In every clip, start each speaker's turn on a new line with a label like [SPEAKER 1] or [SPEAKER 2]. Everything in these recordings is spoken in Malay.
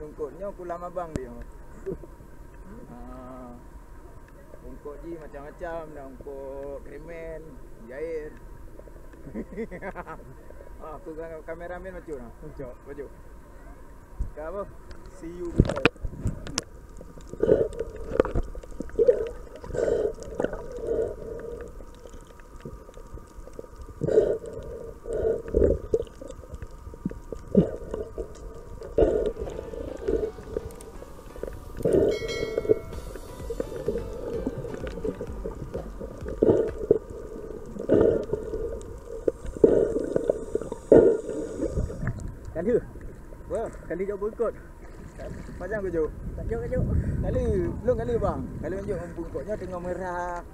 [SPEAKER 1] Rungkutnya kulam abang dia. Rungkut je macam-macam dah, rungkut kremen, jair. Aku kameramen macam mana? Macam. Kau apa? See you besar.
[SPEAKER 2] Kali.
[SPEAKER 1] Wah,
[SPEAKER 2] Kali jauh bungkut.
[SPEAKER 1] macam ke Jok?
[SPEAKER 2] Kali.
[SPEAKER 1] Belum kali bang. Kali tunjuk bungkutnya tengah merah.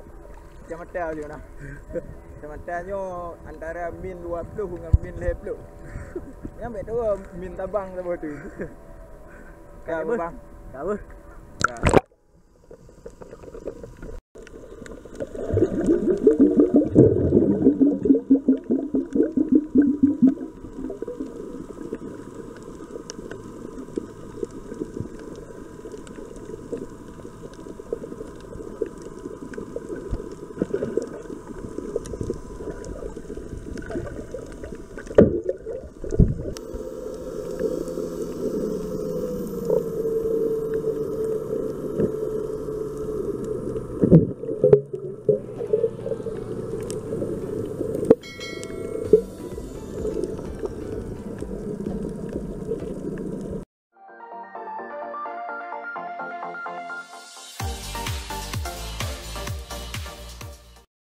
[SPEAKER 1] Macam mata je nah. Macam matanya antara min 20 dengan min 20. Yang ambil tu min Sabang sama tu. Kau bang.
[SPEAKER 2] Kau apa?